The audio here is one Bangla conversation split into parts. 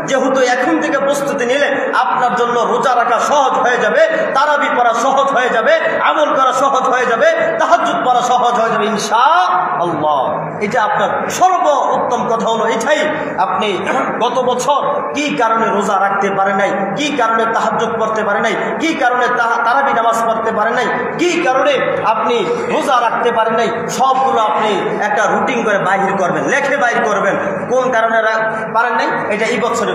যেহেতু এখন থেকে প্রস্তুতি নিলে আপনার জন্য রোজা রাখা সহজ হয়ে যাবে, তারাবি পড়া সহজ হয়ে যাবে, আমল করা সহজ হয়ে যাবে, তাহাজ্জুদ পড়া সহজ হয়ে যাবে ইনশাআল্লাহ। এটা আপনার সর্বোত্তম কথা হলো এটাই। আপনি গত বছর কি কারণে রোজা রাখতে পারে নাই, কি কারণে তাহাজ্জুদ পড়তে পারে নাই, কি কারণে তারাবি নামাজ পড়তে পারে নাই, কি কারণে আপনি রোজা রাখতে পারেন নাই, সবগুলো আপনি একটা রুটিন করে বাহির করবেন, লেখে বাহির করবেন। কোন কারণে পারেন নাই এটা এই বছরে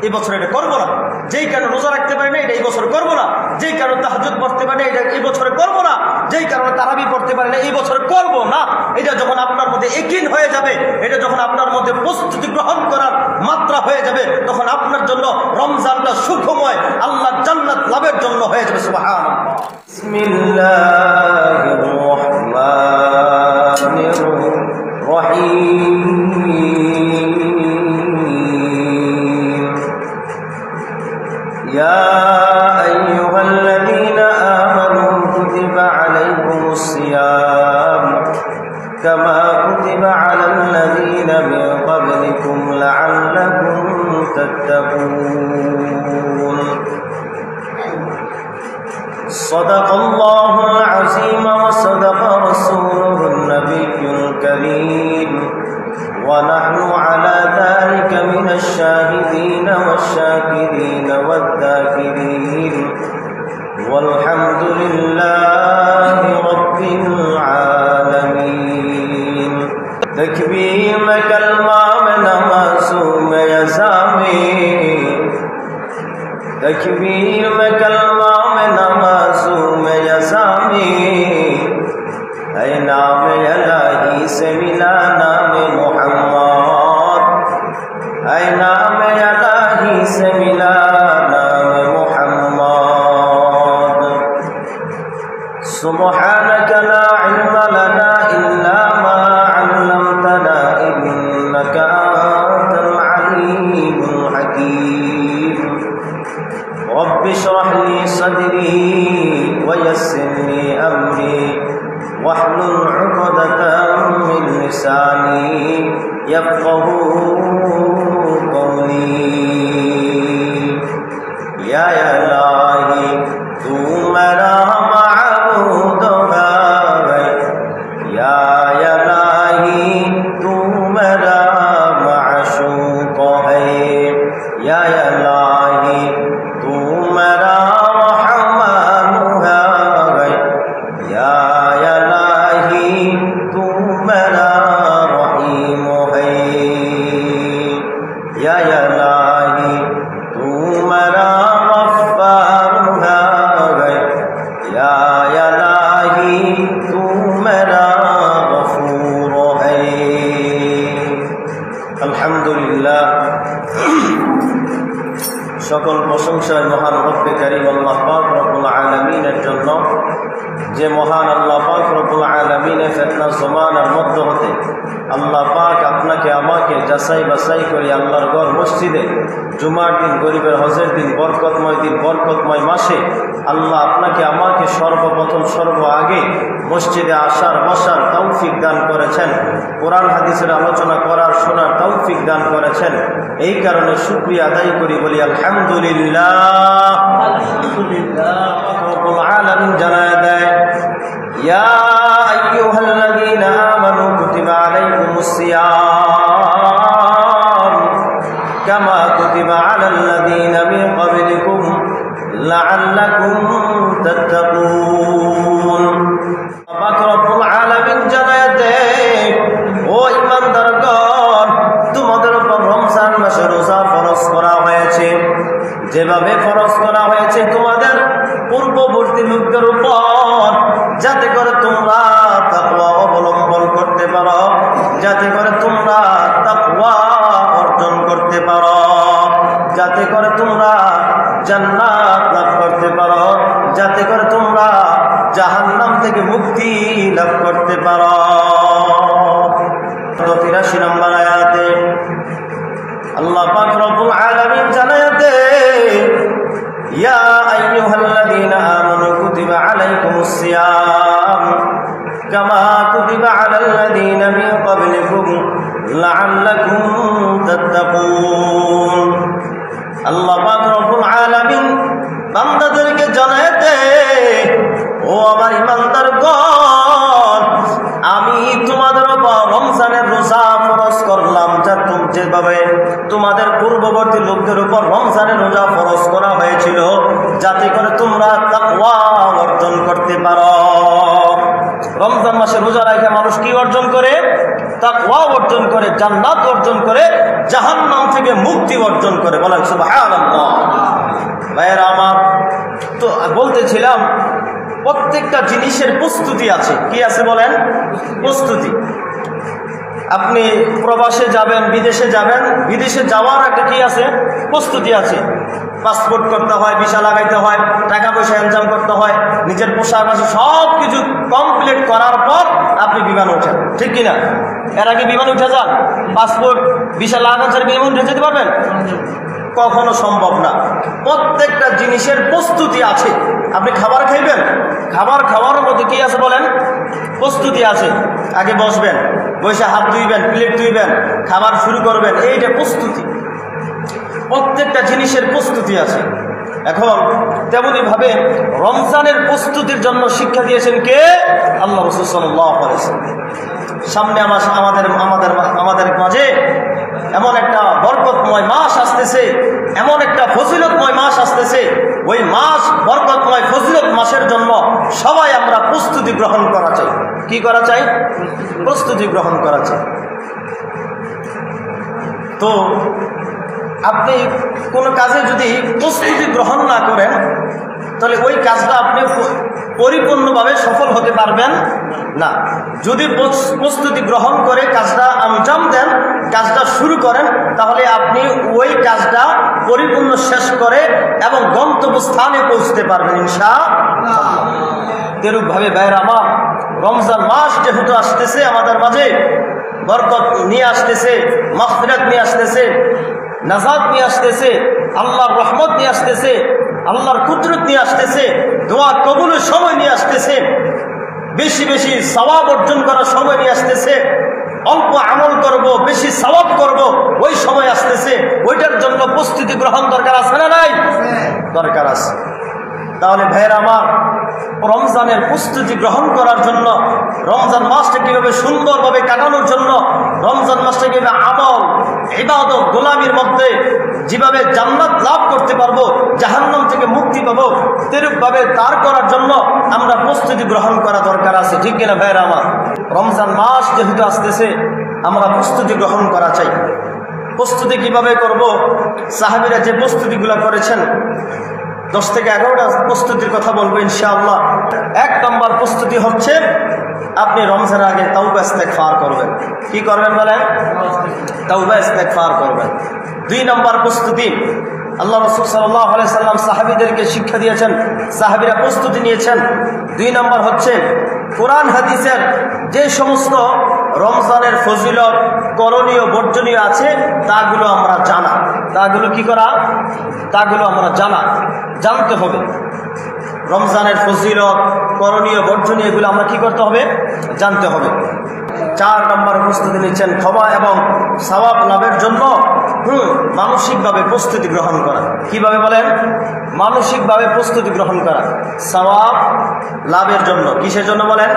এই বছর এটা করবো না, যেই কারণে রোজা রাখতে পারি না এটা এই বছর করবো না, যেই কারণে তাহাজ্জুদ পড়তে পারি না এটা এই বছরে করবো না, যেই কারণে তারাবি পড়তে পারি না এই বছর করবো না। এটা যখন আপনার মধ্যে ইয়াকিন হয়ে যাবে, এটা যখন আপনার মধ্যে প্রস্তুতি গ্রহণ করার মাত্রা হয়ে যাবে, তখন আপনার জন্য রমজানটা সুখময়, আল্লাহর জান্নাত লাভের জন্য হয়ে যাবে। সুবহানাল্লাহ। বিসমিল্লাহির রহমানির রহিম। يا أيها الذين آمنوا كتب عليكم الصيام كما كتب على الذين من قبلكم لعلكم تتقون صدق الله العظيم وصدق رسوله النبي الكريم ونحن على ذلك من الشاهدين والشاكرين والذاكرين والحمد لله رب العالمين تكبير میں کلمہ میں نمازوں میں یزامی تکبیر میں کلمہ میں نمازوں میں یزامی اے نام الہی سے ملا نام محمد اے نام الہی سے ملا نام محمد سبحانك لا علم لنا إلا ما علمتنا إنك أنت العليم الحكيم رب اشرح لي صدري ويسر لي أمري واحلل عقدة من لساني يفقهوا قولي या इलाही तू मेरा माबूद है या इलाही तू मेरा माशूक है या इलाही तू मेरा रहमान है या इलाही तू मेरा रहीम है या इलाही तू मेरा गफ्फार है या इलाही तू मेरा गफूर है। अल्हम्दुलिल्लाह সকল প্রশংসায় মহান রব্বে কারীম আল্লাহ পাক রব্বুল আলামিনের জন্য, যে মহান আল্লাহ পাক রব্বুল আলামিনের ফিতনা জমানার মধ্য হতে আল্লাহ পাক আপনাকে আমাকে যাচাই বাছাই করে আল্লাহর ঘর মসজিদে জুমার দিন, গরিবের হজের দিন, বরকতময় দিন, বরকতময় মাসে আল্লাহ আপনাকে আমাকে সর্বপ্রথম সর্ব আগে মসজিদে আসার বসার তৌফিক দান করেছেন, কোরআন হাদিসের আলোচনা করার শোনার তৌফিক দান করেছেন। এই কারণে শুকরিয়া আদায় করি, বলি আলহামদুলিল্লাহ। রব্বুল আলামিন জানায় দেয়, ইয়া আইয়ুহাল্লাযীনা আমানু কুতিবা আলাইকুমুস সিয়াম কামা কুতিবা আলাল্লাযীনা মিন ক্বাবলিকুম লাআল্লাকুম তাত্তাকুন। পাক রব্বুল আলামিন জানায় দেয়, ও ঈমানদারগণ, তোমাদের উপর রমজান মাসে রোজা ফরজ করা হয়েছে, যেভাবে ফরজ করা হয়েছে তোমাদের পূর্ববর্তী লোকদের উপর, যাতে করে তোমরা তাকওয়া অবলম্বন করতে পারো, যাতে করে তোমরা তাকওয়া অর্জন করতে পারো, যাতে করে তোমরা জান্নাত লাভ করতে পারো, যাতে করে তোমরা জাহান্নাম থেকে মুক্তি লাভ করতে পারো। 83 নম্বর আয়াতে আল্লাহ পাক রব্বুল আলামিন জানায় দেয়, ইয়া আইয়ুহাল্লাযীনা আমানু কুতিবা আলাইকুমুস সিয়াম কামা কুতিবা আলাল্লাযীনা মিন ক্বাবলিকুম লাআল্লাকুম তাত্তাকুন। যেভাবে তোমাদের পূর্ববর্তী লোকদের উপর রমজানের রোজা ফরজ করা হয়েছিল, যাতে করে তোমরা তাকওয়া অর্জন করতে পারো। রমজান মাসে রোজা রাখে মানুষ কি অর্জন করে? তাকওয়া অর্জন করে, জান্নাত অর্জন করে, জাহান্নাম থেকে মুক্তি অর্জন করে। বলেন সুবহানাল্লাহ। ভাইয়েরা আমার, তো বলতেছিলাম প্রত্যেকটা জিনিসের প্রস্তুতি আছে। কি আছে বলেন? প্রস্তুতি। আপনি প্রবাসে যাবেন, বিদেশে যাবেন, বিদেশে যাওয়ার একটা কি আছে? প্রস্তুতি আছে। পাসপোর্ট করতে হয়, ভিসা লাগাইতে হয়, টাকা পয়সা ইনকাম করতে হয়, নিজের পোশাক আছে, সব কিছু কমপ্লিট করার পর আপনি বিমান ওঠেন, ঠিক কিনা? এর আগে বিমান উঠে যান, পাসপোর্ট ভিসা লাগানো ছাড়া বিমান উঠে যেতে পারবেন? কখনো সম্ভব না। প্রত্যেকটা জিনিসের প্রস্তুতি আছে। আপনি খাবার খাইবেন, খাবার খাওয়ার মধ্যে কি আছে বলেন? প্রস্তুতি আছে। আগে বসবেন, বসে হাত ধুইবেন, প্লেট ধুইবেন, খাবার শুরু করবেন, এইটা প্রস্তুতি। প্রত্যেকটা জিনিসের প্রস্তুতি আছে। এখন তেমনি ভাবে রমজানের প্রস্তুতির জন্য শিক্ষা দিয়েছেন কে? আল্লাহ রাসূল সাল্লাল্লাহু আলাইহি ওয়াসাল্লাম। সামনে আমাদের মাঝে এমন একটা বরকতময় মাস আসতেছে, এমন একটা ফজিলতময় মাস আসতেছে। ওই মাস বরকতময় ফজিলত মাসের জন্য সবাই আমরা প্রস্তুতি গ্রহণ করা চাই। কি করা চাই? প্রস্তুতি গ্রহণ করা চাই। তো আপনি কোনো কাজে যদি প্রস্তুতি গ্রহণ না করেন, তাহলে ওই কাজটা আপনি পরিপূর্ণভাবে সফল হতে পারবেন না। যদি প্রস্তুতি গ্রহণ করে কাজটা আঞ্জাম দেন, কাজটা শুরু করেন, তাহলে আপনি ওই কাজটা পরিপূর্ণ শেষ করে এবং গন্তব্যস্থানে পৌঁছতে পারবেন ইনশাআল্লাহ। এরূপভাবে ভাইয়েরা আমার, রমজান মাস যেহেতু আসতেছে, আমাদের মাঝে বরকত নিয়ে আসতেছে, মাগফিরাত নিয়ে আসতেছে, নাজাত নিয়ে আসতেছে, আল্লাহর রহমত নিয়ে আসতেছে, আল্লাহর কুদরত নিয়ে আসতেছে, দোয়া কবুলের সময় নিয়ে আসতেছে, বেশি বেশি সওয়াব অর্জন করার সময় নিয়ে আসতেছে, অল্প আমল করব, বেশি সওয়াব করব, ওই সময় আসতেছে। ওইটার জন্য প্রস্তুতি গ্রহণ দরকার আছে না নাই? দরকার আছে। তাহলে ভাইয়েরা আমার, রমজানের প্রস্তুতি গ্রহণ করার জন্য, রমজান মাসটা কীভাবে সুন্দরভাবে কাটানোর জন্য, রমজান মাসটা কীভাবে আমল, ইবাদত, গোলামির মধ্যে যেভাবে জান্নাত লাভ করতে পারবো, জাহান্নাম থেকে মুক্তি পাবো, তেরূপভাবে তার করার জন্য আমরা প্রস্তুতি গ্রহণ করা দরকার আছে, ঠিক কিনা ভাইয়েরা আমার? রমজান মাস যেহেতু আসতেছে, আমরা প্রস্তুতি গ্রহণ করা চাই। প্রস্তুতি কিভাবে করব? সাহাবীরা যে প্রস্তুতিগুলো করেছেন, 10 থেকে 11টা প্রস্তুতির কথা বলবো ইনশাআল্লাহ। 1 নম্বর প্রস্তুতি হচ্ছে আপনি রমজানের আগে তাওবা ইস্তেগফার করবেন। কি করবেন বলেন? তাওবা ইস্তেগফার করবেন। 2 নম্বর প্রস্তুতি, আল্লাহ রাসূল সাল্লাল্লাহু আলাইহি সাল্লাম সাহাবীদেরকে শিক্ষা দিয়েছেন, সাহাবীরা প্রস্তুতি নিয়েছেন। 2 নম্বর হচ্ছে কোরআন হাদিসের যে সমস্ত রমজানের ফজিলত, করণীয়, বর্জনীয় আছে, তাগুলো আমরা জানা। তাগুলো কি করা? তাগুলো আমরা জানতে হবে। রমজানের ফজিলত, করণীয়, বর্জনীয়, এগুলো আমরা কি করতে হবে? জানতে হবে। 4 নম্বর প্রস্তুতি নিচ্ছেন ক্ষমা এবং সওয়াব লাভের জন্য মানসিকভাবে প্রস্তুতি গ্রহণ করা। কিভাবে বলেন? মানসিকভাবে প্রস্তুতি গ্রহণ করা সওয়াব লাভের জন্য। কিসের জন্য বলেন?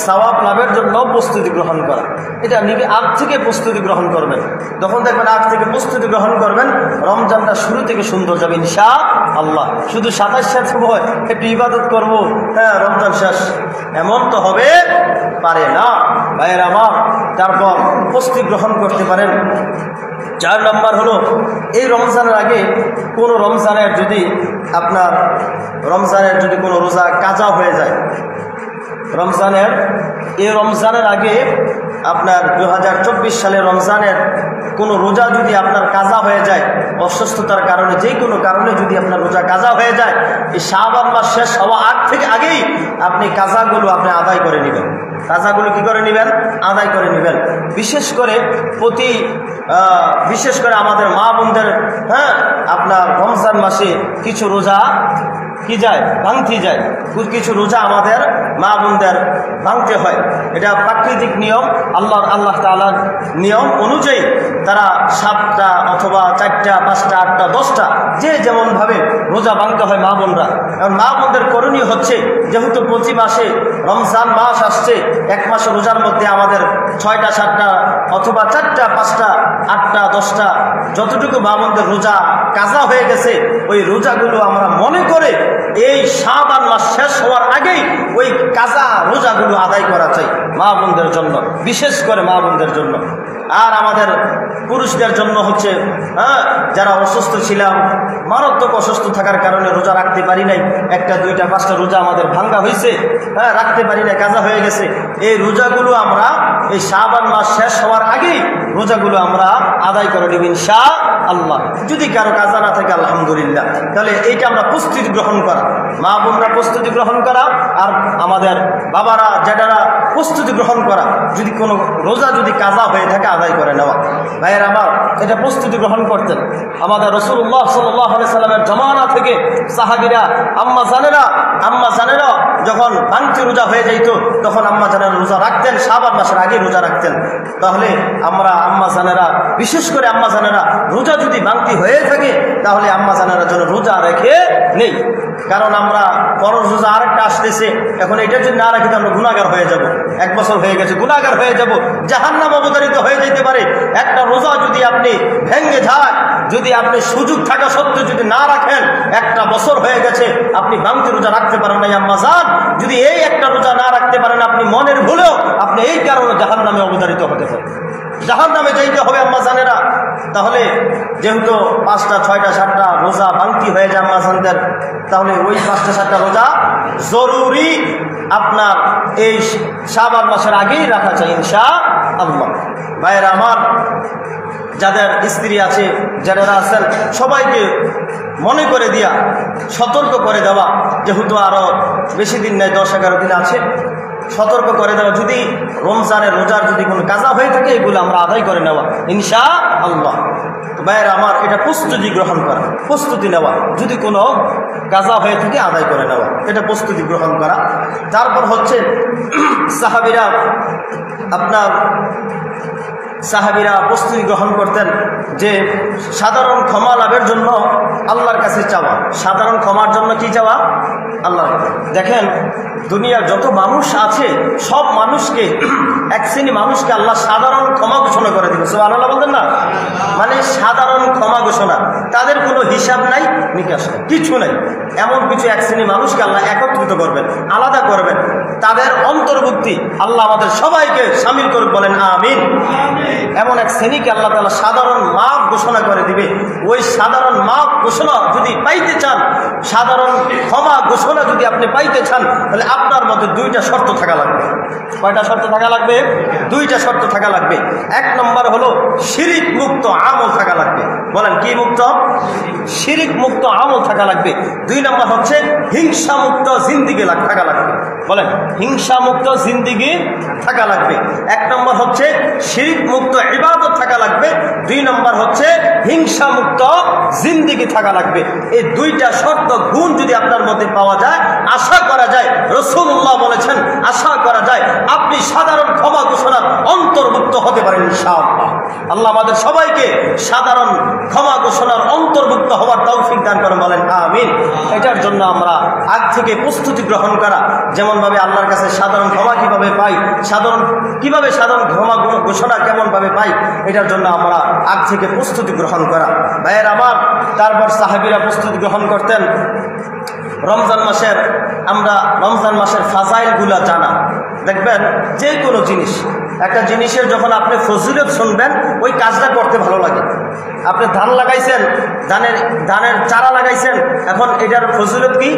সওয়াব লাভের জন্য প্রস্তুতি গ্রহণ করা। এটা আগ থেকে প্রস্তুতি গ্রহণ করবেন। যখন দেখবেন আগ থেকে প্রস্তুতি গ্রহণ করবেন, রমজানটা শুরু থেকে সুন্দর যাবে ইনশাআল্লাহ। শুধু 27 সময় একটু ইবাদত করব, হ্যাঁ রমজান শেষ, এমন তো হবে পারে না ভাইয়ের আমার। তারপর প্রস্তুতি গ্রহণ করতে পারেন। 4 নম্বর হলো, এই রমজানের আগে কোনো রমজানের যদি কোনো রোজা কাজা হয়ে যায়, রমজানের আগে আপনার 2024 সালের রমজানের কোনো রোজা যদি আপনার কাজা হয়ে যায়, অসুস্থতার কারণে, যে কোনো কারণে যদি আপনার রোজা কাজা হয়ে যায়, এই শাবান মাস শেষ হওয়া আগেই আপনি কাজাগুলো আদায় করে নেবেন। কাজাগুলো কি করে নেবেন? আদায় করে নেবেন। বিশেষ করে আমাদের মা বোনদের, আপনার রমজান মাসে কিছু রোজা কি যায়, ভাঙতে যায়। কিছু রোজা আমাদের মা বোনদের ভাঙতে হয়, এটা প্রাকৃতিক নিয়ম, আল্লাহ তাআলার নিয়ম অনুযায়ী তারা 7টা অথবা 4টা 5টা 8টা 10টা যে যেমনভাবে রোজা ভাঙতে হয় মা বোনরা। এবং মা বোনদের করণীয় হচ্ছে, যেহেতু প্রতি মাসে রমজান মাস আসছে, এক মাস রোজার মধ্যে আমাদের 6টা 7টা অথবা 4টা 5টা 8টা 10টা যতটুকু মা বোনদের রোজা কাজা হয়ে গেছে, ওই রোজাগুলো আমরা মনে করে এই শাবান মাস শেষ হওয়ার আগেই ওই কাজা রোজাগুলো আদায় করা চাই মা বোনদের জন্য, বিশেষ করে মা বোনদের জন্য। আর আমাদের পুরুষদের জন্য হচ্ছে, যারা অসুস্থ ছিলাম, মারাত্মক অসুস্থ থাকার কারণে রোজা রাখতে পারি নাই, 1টা 2টা 5টা রোজা আমাদের ভাঙ্গা হয়েছে, রাখতে পারি নাই, কাজা হয়ে গেছে। এই রোজাগুলো আমরা এই শাবান মাস শেষ হওয়ার আগেই রোজাগুলো আমরা আদায় করে নেব ইনশাআল্লাহ। যদি কারো কাজা না থাকে আলহামদুলিল্লাহ। তাহলে এইটা আমরা প্রস্তুতি গ্রহণ করা, মা বোনরা প্রস্তুতি গ্রহণ করা, আর আমাদের বাবারা জেঠারা প্রস্তুতি গ্রহণ করা, যদি কোনো রোজা যদি কাজা হয়ে থাকে আদায় করে নেওয়া। ভাইয়ের আমার, এটা প্রস্তুতি গ্রহণ করতেন আমাদের রাসূলুল্লাহ সাল্লাল্লাহু আলাইহি সাল্লামের জমানা থেকে সাহাবীরা, আম্মা জানেরা যখন ভাঙতি রোজা হয়ে যাইত তখন আম্মা জানেরা রোজা রাখতেন, শাবান মাসের আগে রোজা রাখতেন। তাহলে আমরা আম্মা জানেরা, বিশেষ করে আম্মা জানেরা, রোজা যদি ভাঙতি হয়ে থাকে তাহলে আম্মা জানেরা যেন রোজা রেখে নেই। কারণ আমরা ফরজ রোজা আরেকটা আসতেছে, এখন এটা যদি না রাখি তো আমরা গুনাহগার হয়ে যাব। 1 বছর হয়ে গেছে, গুনাহগার হয়ে যাব, জাহান্নাম অবতারিত হয়ে যেতে পারে। একটা রোজা যদি আপনি ভেঙে যান, যদি আপনি সুযোগ থাকা সত্ত্বেও যদি না রাখেন, 1টা বছর হয়ে গেছে আপনি ভাঙতি রোজা রাখতে পারেন না আম্মা জান, যদি এই একটা রোজা না রাখতে পারেন আপনি মনের ভুলেও আপনি এই কারণে জাহান্নামে অবতারিত হতে পারেন, জাহান্নামে যাইতে হবে আম্মা জানেরা। তাহলে যেহেতু 5টা 6টা 7টা রোজা ভাঙতি হয়ে যায় আম্মা জানদের, তাহলে ওই 5টা 7টা রোজা জরুরি আপনার এই শাবান মাসের আগেই রাখা চাই ইনশাআল্লাহ। ভাইয়েরা আমার, যাদের স্ত্রী আছে, যারা আছেন, সবাইকে মনে করে দিয়া, সতর্ক করে দেওয়া, যেহেতু আরো বেশি দিন নেই, 10-11 দিন আছে, সতর্ক করে দেওয়া, যদি রমজানের রোজার যদি কোনো কাজা হয়ে থাকে এগুলো আমরা আদায় করে নেওয়া ইনশাআল্লাহ। ভাইয়েরা আমার, এটা প্রস্তুতি গ্রহণ করা, প্রস্তুতি নেওয়া, যদি কোনো কাজা হয়ে থাকে আদায় করে নেওয়া, এটা প্রস্তুতি গ্রহণ করা। তারপর হচ্ছে সাহাবীরা প্রস্তুতি গ্রহণ করতেন যে সাধারণ ক্ষমা লাভের জন্য আল্লাহর কাছে চাওয়া, সাধারণ ক্ষমার জন্য কি চাওয়া? আল্লাহর কাছে। দেখেন, দুনিয়ার যত মানুষ আছে সব মানুষকে, এক শ্রেণী মানুষকে আল্লাহ সাধারণ ক্ষমা ঘোষণা করে দিবে, সুবহানাল্লাহ বলতেন না? মানে সাধারণ ক্ষমা ঘোষণা, তাদের কোনো হিসাব নাই, নিকাশ নাই, কিছু নাই। এমন কিছু এক শ্রেণী মানুষকে আল্লাহ একত্রিত করবেন, আলাদা করবেন, তাদের অন্তর্ভুক্তি আল্লাহ আমাদের সবাইকে শামিল করুক, বলেন আমিন। এমন এক শ্রেণীকে আল্লাহ তাআলা সাধারণ মাফ ঘোষণা করে দিবে। ওই সাধারণ মাফ ঘোষণা যদি পাইতে চান, সাধারণ ক্ষমা ঘোষণা যদি আপনি পাইতে চান, তাহলে আপনার মধ্যে 2টা শর্ত থাকা লাগবে। কয়টা শর্ত থাকা লাগবে? 2টা শর্ত থাকা লাগবে। 1 নম্বর হলো শিরিক মুক্ত আমল থাকা লাগবে। বলেন কি মুক্ত? শিরিক মুক্ত আমল থাকা লাগবে। 2 নম্বর হচ্ছে হিংসা মুক্ত জিন্দিগি থাকা লাগবে। বলেন, হিংসা মুক্ত জিন্দিগি থাকা লাগবে। 1 নম্বর হচ্ছে শিরিক মুক্ত ইবাদত থাকা লাগবে। 2 নম্বর হচ্ছে হিংসা মুক্ত জিন্দিগি থাকা লাগবে। এই 2টা শর্ত গুণ যদি আপনার মধ্যে পাওয়া যায়, আশা করা যায়, রাসূলুল্লাহ বলেছেন, আশা করা যায় আপনি সাধারণ ক্ষমা ঘোষণার অন্তর্ভুক্ত হতে পারেন ইনশাআল্লাহ। আল্লাহ আমাদের সবাইকে সাধারণ ক্ষমা ঘোষণার অন্তর্ভুক্ত হওয়ার তৌফিক দান করেন, বলেন আমিন। এটার জন্য আমরা আগ থেকে প্রস্তুতি গ্রহণ করা, যেমনভাবে আল্লাহর কাছে সাধারণ ক্ষমা কিভাবে পাই, সাধারণ ক্ষমা ঘোষণা কেমনভাবে পাই, এটার জন্য আমরা আগ থেকে প্রস্তুতি গ্রহণ করা। ভাইয়ের আমার, তারপর সাহাবীরা প্রস্তুতি গ্রহণ করতেন রমজান মাসের ফাজাইলগুলা জানা। দেখবেন, যে কোনো জিনিস, একটা জিনিসের যখন আপনি ফজিলত শুনবেন, ওই কাজটা করতে ভালো লাগে। আপনি ধান লাগাইছেন, ধানের চারা লাগাইছেন, এখন এটার ফজিলত কি?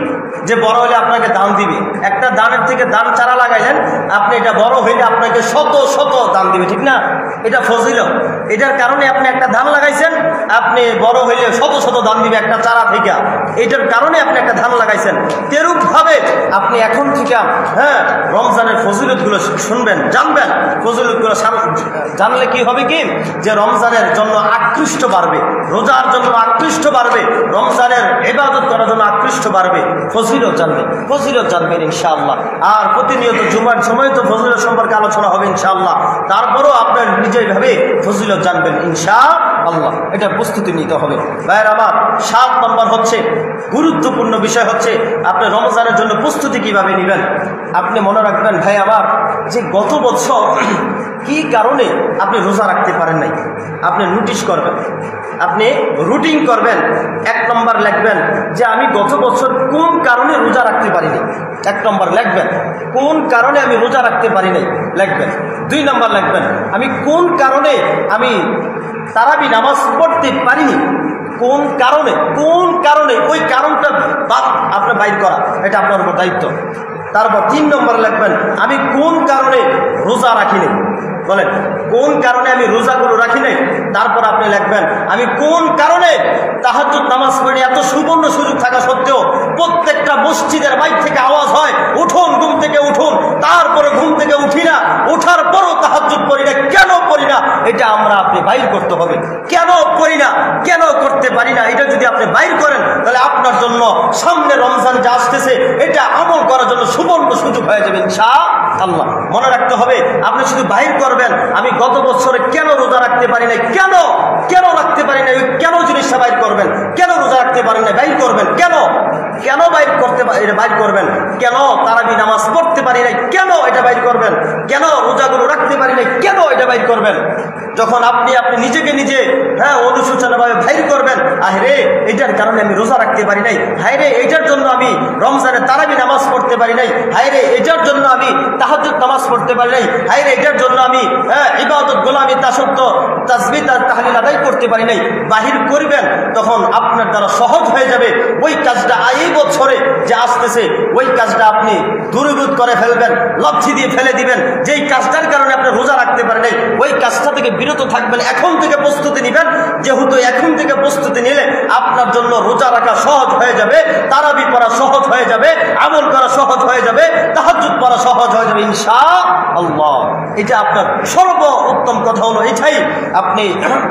যে বড় হলে আপনাকে দান দিবে। একটা ধানের থেকে ধান চারা লাগাইলেন, আপনি এটা বড় হইলে আপনাকে শত শত দান দিবে, ঠিক না? এটা ফজিলত। এটার কারণে আপনি একটা ধান লাগাইছেন, আপনি বড় হইলে শত শত দান দিবে একটা চারা থেকে। এটার কারণে আপনি একটা ধান লাগাইছেন। তেরূপভাবে আপনি এখন থেকে রমজানের ফজিলতগুলো শুনবেন, জানবেন। ফজিলতগুলো জানলে কি হবে কি, যে রমজানের জন্য আকৃষ্ট বাড়বে, রোজার জন্য আকৃষ্ট বাড়বে, রমজানের ইবাদত করার জন্য আকৃষ্ট বাড়বে, ফজিলত জানবেন ইনশাআল্লাহ। আর প্রতিনিয়ত জুমার সময় তো ফজিলত সম্পর্কে আলোচনা হবে ইনশাআল্লাহ। তারপরও আপনার নিজেই ভাবে ফজিলত জানবেন ইনশাআল্লাহ। এটা প্রস্তুতি নিতে হবে ভাইয়ের আমার। 7 নম্বর হচ্ছে গুরুত্বপূর্ণ বিষয় হচ্ছে আপনি রমজানের জন্য প্রস্তুতি কিভাবে নেবেন। আপনি মনে রাখবেন ভাই আমার, যে গত বছর কি কারণে আপনি রোজা রাখতে পারেন নাই, আপনি নোটিশ করবেন, আপনি রুটিন করবেন। 1 নম্বর লিখবেন যে আমি গত বছর কোন কারণে রোজা রাখতে পারিনি। 1 নম্বর লিখবেন কোন কারণে আমি রোজা রাখতে পারি নাই, লিখবেন। 2 নম্বর লিখবেন আমি কোন কারণে আমি তারাবি নামাজ পড়তে পারিনি, কোন কারণে ওই কারণটা আপনার বাইর করা, এটা আপনার উপর দায়িত্ব। তারপর 3 নম্বর লিখবেন আমি কোন কারণে রোজা রাখিনি, বলেন কোন কারণে আমি রোজাগুলো রাখি নাই। তারপর আপনি লিখবেন আমি কোন কারণে তাহাজ্জুদ নামাজ পড়ি, এত সুবর্ণ সুযোগ থাকা সত্ত্বেও প্রত্যেকটা মসজিদের বাইর থেকে আওয়াজ হয় উঠুন, ঘুম থেকে উঠুন, তারপরে ঘুম থেকে উঠি না, ওঠার পরও তাহাজ্জুদ পড়ি না, কেন পড়ি না, এটা আপনি বাইর করতে হবে। কেন পড়ি না, কেন করতে পারি না, এটা যদি আপনি বাইর করেন তাহলে আপনার জন্য সামনে রমজান যা আসতেছে এটা আমল করার জন্য সুবর্ণ সুযোগ হয়ে যাবে ইনশাআল্লাহ। মনে রাখতে হবে আপনি শুধু বাইর করবেন আমি গত বছরে কেন রোজা রাখতে পারি নাই, কেন রাখতে পারি না, কেন জিনিসটা বাইর করবেন। কেন রোজা রাখতে পারেন না, বাইর করবেন। কেন বাইর করবেন, কেন তারাবি নামাজ পড়তে পারি নাই, কেন এটা বাইর করবেন। কেন রোজাগুলো রাখতে পারি নাই, কেন এটা বাইর করবেন। যখন আপনি নিজেকে নিজে অনুশোচনাভাবে বাইর করবেন, আরে এটার কারণে আমি রোজা রাখতে পারি নাই, হায়রে এটার জন্য আমি রমজানে তারাবি নামাজ পড়তে পারি নাই, হায়রে এটার জন্য আমি তাহাজ্জুদ নামাজ পড়তে পারি নাই, হায়রে এটার জন্য আমি ইবাদত গোলামি তাসবিহ তাহলিল আদায় করতে পারি নাই, বাহির করবেন। তখন আপনার দ্বারা সহজ হয়ে যাবে ওই কাজটা এই বছরে যে আসতেছে ওই কাজটা আপনি দূরীভূত করে ফেলবেন, লক্ষ্য দিয়ে ফেলে দিবেন। যেই কাজটার কারণে আপনি রোজা রাখতে পারেন নাই ওই কাজটা থেকে বিরত থাকবেন। এখন থেকে প্রস্তুতি নেবেন, যেহেতু এখন থেকে প্রস্তুতি নিলে আপনার জন্য রোজা রাখা সহজ হয়ে যাবে, তারাবি পড়া সহজ হয়ে যাবে, আমল করা সহজ হয়ে যাবে, তাহাজ্জুদ পড়া সহজ হয়ে যাবে ইনশাআল্লাহ। এটা আপনার সর্বোত্তম কথা হলো এটাই, আপনি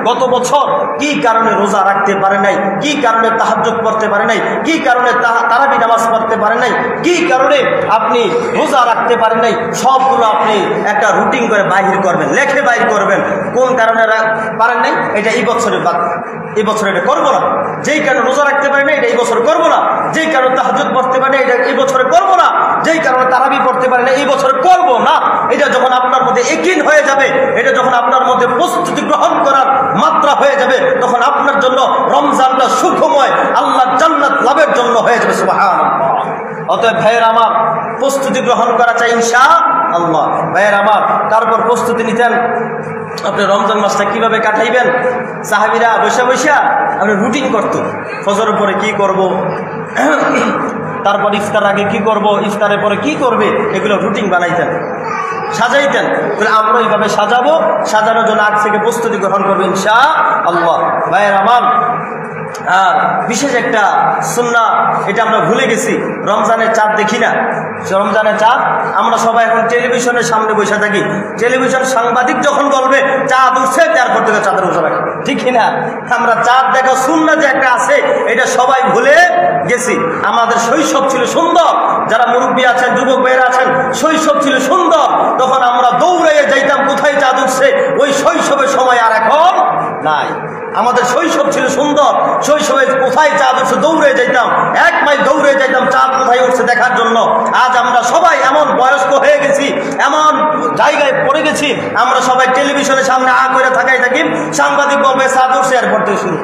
গত বছর কি কারণে রোজা রাখতে পারেন নাই, কি কারণে তাহাজ্জুদ পড়তে পারেন নাই, কি কারণে তারাবি নামাজ পড়তে পারেন নাই, কি কারণে আপনি রোজা রাখতে পারেন নাই, সবগুলো আপনি একটা রুটিন করে বাহির করবেন, লেখে বাহির করবেন। কোন কারণে পারেন নাই এটা এই বছরে এটা করবো না, যেই কারণে রোজা রাখতে পারি না এটা এই বছর করবো না, যেই কারণে তাহাজ্জুদ পড়তে পারি না এটা এই বছরে করবো না, যেই কারণে তারাবি পড়তে পারি না এই বছরে করবো না। এটা যখন আপনার মধ্যে ইয়াকিন হয়ে যাবে, এটা যখন আপনার মধ্যে প্রস্তুতি গ্রহণ করার মাত্রা হয়ে যাবে, তখন আপনার জন্য রমজানটা সুখময়, আল্লাহর জান্নাত লাভের জন্য হয়ে যাবে সুবহানাল্লাহ। অতএব ভাইয়ের আমার প্রস্তুতি গ্রহণ করা চাই ইনশাআল্লাহ। ভাইয়ের আমার তারপর প্রস্তুতি নিতেন আপনি রমজান মাসটা কিভাবে কাটাইবেন। সাহাবীরা বসে আপনি রুটিন করত, ফজরের পরে কি করব, তারপর ইফতার আগে কি করব, ইফতারের পরে কি করবে, এগুলো রুটিন বানাইতেন, সাজাইতেন। তাহলে আমরা এইভাবে সাজাবো, সাজানোর জন্য আগ থেকে প্রস্তুতি গ্রহণ করবো ইনশাআল্লাহ। ভাইয়ের আমার আর বিশেষ একটা সুন্নাহ, এটা আমরা ভুলে গেছি, রমজানের চাঁদ দেখি না। রমজানের চাঁদ আমরা সবাই এখন টেলিভিশনের সামনে বসে থাকি, টেলিভিশন সাংবাদিক যখন বলবে চাঁদ উঠছে তারপর থেকে চাঁদের রোজা রাখি, ঠিক না? আমরা চাঁদ দেখা সুন্নাহ যে একটা আছে এটা সবাই ভুলে গেছি। আমাদের শৈশব ছিল সুন্দর, যারা মুরব্বী আছেন, যুবক ভাইয়েরা আছেন, শৈশব ছিল সুন্দর, তখন আমরা দৌড়াইয়ে যাইতাম কোথায় চাঁদ উঠছে। ওই শৈশবের সময় আর এখন নাই। আমাদের শৈশব ছিল সুন্দর, শৈশবে কোথায় চাঁদ উঠছে দৌড়ে যাইতাম, 1 মাইল দৌড়ে যাইতাম চাঁদ কোথায় উঠছে দেখার জন্য। আজ আমরা সবাই এমন বয়স্ক হয়ে গেছি, এমন জায়গায় পড়ে গেছি, আমরা সবাই টেলিভিশনের সামনে করে থাকাই থাকি, সাংবাদিক বলবে চাঁদ উঠছে, এরপর থেকে শুরু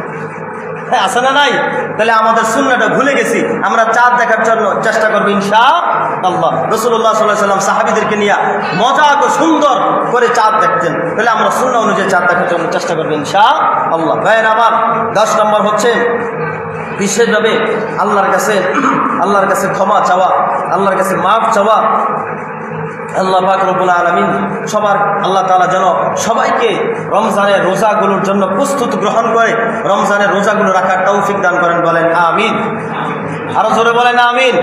আছে না নাই? তাহলে আমাদের সুন্নাহটা ভুলে গেছি। আমরা চাঁদ দেখার জন্য চেষ্টা করবো ইনশাআল্লাহ। রাসূলুল্লাহ সাল্লাল্লাহু আলাইহি ওয়াসাল্লাম সাহাবীদেরকে নিয়ে মজা করে সুন্দর করে চাঁদ দেখতেন, তাহলে আমরা সুন্নাহ অনুযায়ী চাঁদ দেখার জন্য চেষ্টা করবো ইনশাআল্লাহ। ভাইয়ের আমার 10 নম্বর হচ্ছে বিশেষভাবে আল্লাহর কাছে ক্ষমা চাওয়া, আল্লাহর কাছে মাফ চাওয়া। আল্লাহ পাক রব্বুল আলামিন আল্লাহ তাআলা যেন সবাইকে রমজানের রোজাগুলোর জন্য প্রস্তুত গ্রহণ করে রমজানের রোজাগুলো রাখার তৌফিক দান করেন, বলেন আমিন। আরো জোরে বলেন আমিন।